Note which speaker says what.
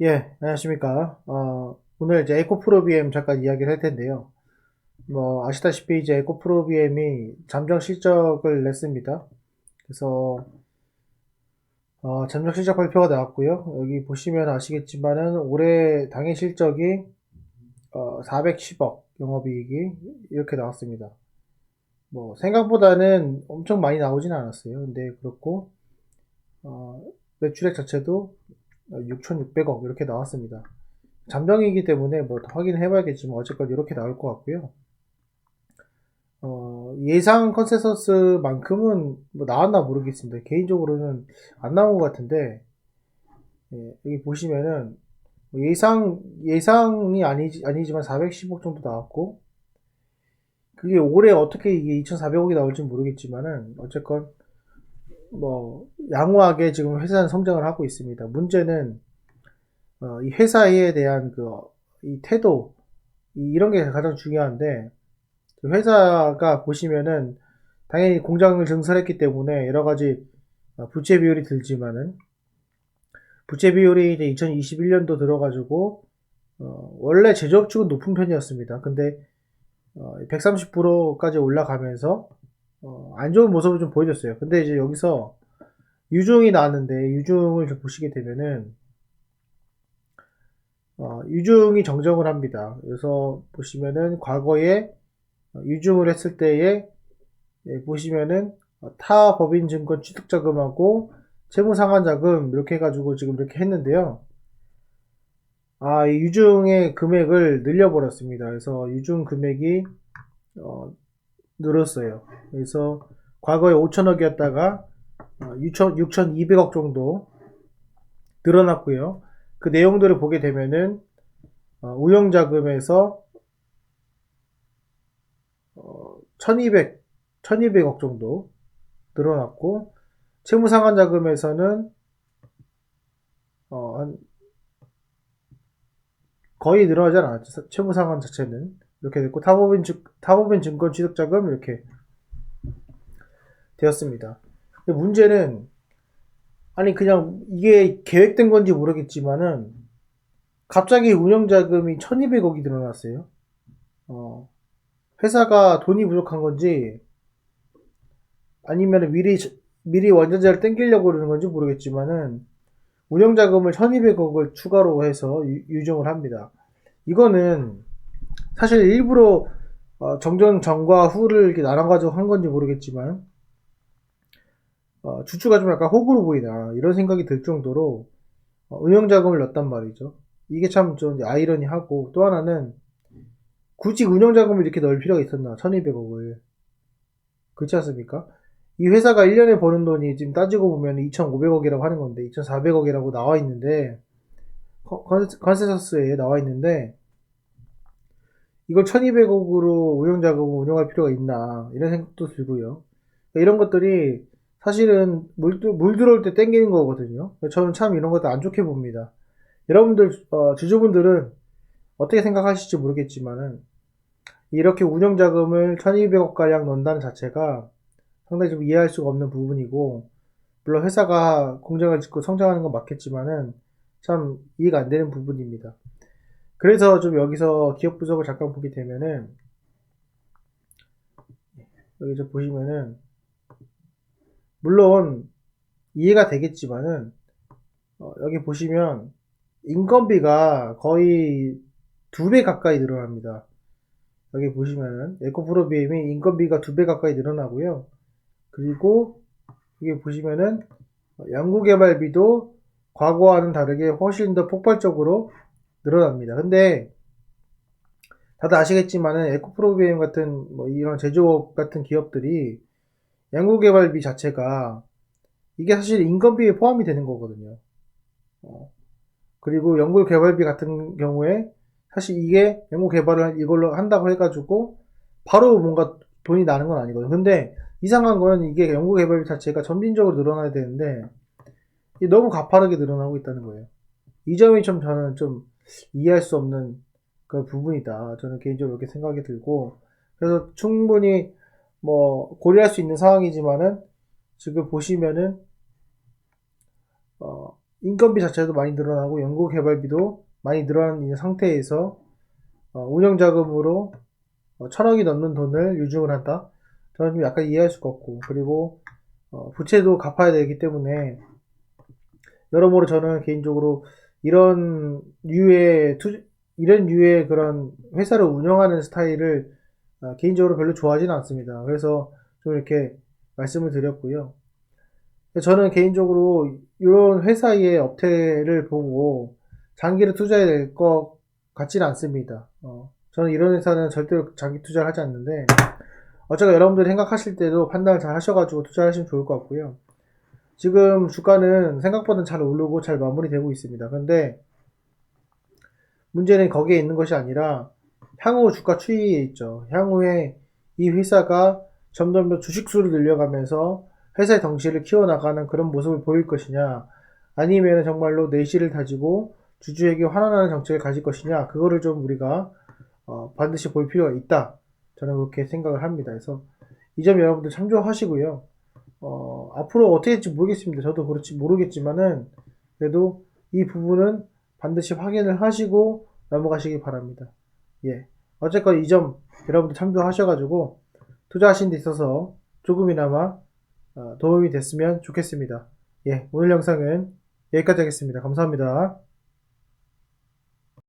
Speaker 1: 예, 안녕하십니까. 오늘 이제 에코프로 BM 잠깐 이야기를 할 텐데요. 뭐, 아시다시피 이제 에코프로 BM이 잠정 실적을 냈습니다. 그래서, 잠정 실적 발표가 나왔고요. 여기 보시면 아시겠지만은 올해 당일 실적이, 410억 영업이익이 이렇게 나왔습니다. 뭐, 생각보다는 엄청 많이 나오진 않았어요. 근데 그렇고, 어, 매출액 자체도 6,600억 이렇게 나왔습니다. 잠정이기 때문에 뭐 더 확인해 봐야겠지만 어쨌건 이렇게 나올 것 같고요. 예상 컨센서스만큼은 뭐 나왔나 모르겠습니다. 개인적으로는 안 나온 것 같은데, 예, 여기 보시면은 뭐 예상이 아니지만 410억 정도 나왔고, 그게 올해 어떻게 이게 2,400억이 나올지 모르겠지만은, 어쨌건 뭐 양호하게 지금 회사는 성장을 하고 있습니다. 문제는 이 회사에 대한 이 태도, 이런 게 가장 중요한데, 회사가 보시면은 당연히 공장을 증설했기 때문에 여러 가지 부채 비율이 들지만은, 부채 비율이 이제 2021년도 들어가지고 원래 제조업축은 높은 편이었습니다. 근데 130%까지 올라가면서 안 좋은 모습을 좀 보여줬어요. 근데 이제 여기서 유중이 나왔는데, 유중을 좀 보시게 되면은 유중이 정정을 합니다. 그래서 보시면은 과거에 유중을 했을 때에, 예, 보시면은 타 법인 증권 취득 자금하고 채무 상환 자금 이렇게 해가지고 지금 이렇게 했는데요. 이 유증의 금액을 늘려버렸습니다. 그래서 유증 금액이 어, 늘었어요. 그래서 과거에 5천억이었다가 6,200억 정도 늘어났고요. 그 내용들을 보게 되면은 운용 자금에서 1,200억 정도 늘어났고, 채무 상환 자금에서는 한 거의 늘어나지 않았죠. 채무 상환 자체는 이렇게 됐고, 타법인 증권 취득 자금 이렇게 되었습니다. 근데 문제는, 아니 그냥 이게 계획된 건지 모르겠지만은 갑자기 운영 자금이 1,200억이 늘어났어요. 어, 회사가 돈이 부족한 건지 아니면 미리 원자재를 땡기려고 그러는 건지 모르겠지만은 운영 자금을 1,200억을 추가로 해서 유증을 합니다. 이거는 사실 일부러 정전 전과 후를 이렇게 나눠가지고 한 건지 모르겠지만 주주가 좀 약간 호구로 보이나 이런 생각이 들 정도로 운영 자금을 넣었단 말이죠. 이게 참 좀 아이러니하고, 또 하나는 굳이 운영 자금을 이렇게 넣을 필요가 있었나, 1,200억을. 그렇지 않습니까? 이 회사가 1년에 버는 돈이 지금 따지고 보면 2,500억이라고 하는 건데, 2,400억이라고 나와 있는데, 컨센서스에 나와 있는데, 이걸 1,200억으로 운영 자금을 운영할 필요가 있나 이런 생각도 들고요. 그러니까 이런 것들이 사실은 물 들어올 때 땡기는 거거든요. 저는 참 이런 것도 안 좋게 봅니다. 여러분들, 주주분들은 어떻게 생각하실지 모르겠지만은, 이렇게 운영 자금을 1,200억 가량 넣는다는 자체가 상당히 좀 이해할 수가 없는 부분이고, 물론 회사가 공장을 짓고 성장하는 건 맞겠지만은 참 이해가 안 되는 부분입니다. 그래서 좀 여기서 기업 분석을 잠깐 보게 되면은, 여기 좀 보시면은 물론 이해가 되겠지만은, 여기 보시면 인건비가 거의 2배 가까이 늘어납니다. 여기 보시면은 에코프로 BM이 인건비가 2배 가까이 늘어나고요. 그리고 여기 보시면은 연구개발비도 과거와는 다르게 훨씬 더 폭발적으로 늘어납니다. 근데 다들 아시겠지만은 에코프로 BM 같은 뭐 이런 제조업 같은 기업들이 연구개발비 자체가 이게 사실 인건비에 포함이 되는 거거든요. 어, 그리고 연구개발비 같은 경우에 사실 이게 연구개발을 이걸로 한다고 해가지고 바로 뭔가 돈이 나는 건 아니거든요. 근데 이상한 거는 이게 연구개발비 자체가 점진적으로 늘어나야 되는데 이게 너무 가파르게 늘어나고 있다는 거예요. 이 점이 좀 저는 좀 이해할 수 없는 그런 부분이다. 저는 개인적으로 이렇게 생각이 들고, 그래서 충분히 뭐 고려할 수 있는 상황이지만은 지금 보시면은 인건비 자체도 많이 늘어나고 연구개발비도 많이 늘어난 상태에서 운영자금으로 1,000억이 넘는 돈을 유증을 한다? 저는 좀 약간 이해할 수가 없고, 그리고 부채도 갚아야 되기 때문에 여러모로 저는 개인적으로 이런 이런 류의 그런 회사를 운영하는 스타일을 개인적으로 별로 좋아하지는 않습니다. 그래서 좀 이렇게 말씀을 드렸고요. 저는 개인적으로 이런 회사의 업태를 보고 장기를 투자해야 될 것 같지는 않습니다. 저는 이런 회사는 절대로 장기 투자를 하지 않는데, 어차피 여러분들이 생각하실 때도 판단을 잘 하셔가지고 투자하시면 좋을 것 같고요. 지금 주가는 생각보다 잘 오르고 잘 마무리되고 있습니다. 근데 문제는 거기에 있는 것이 아니라 향후 주가 추이에 있죠. 향후에 이 회사가 점점 더 주식수를 늘려가면서 회사의 덩치를 키워나가는 그런 모습을 보일 것이냐, 아니면 정말로 내실을 다지고 주주에게 환원하는 정책을 가질 것이냐, 그거를 좀 우리가 반드시 볼 필요가 있다. 저는 그렇게 생각을 합니다. 그래서 이 점 여러분들 참조하시고요. 앞으로 어떻게 될지 모르겠습니다. 저도 그렇지 모르겠지만은, 그래도 이 부분은 반드시 확인을 하시고 넘어가시기 바랍니다. 예. 어쨌건 이 점 여러분들 참조하셔가지고 투자하신 데 있어서 조금이나마 도움이 됐으면 좋겠습니다. 예. 오늘 영상은 여기까지 하겠습니다. 감사합니다.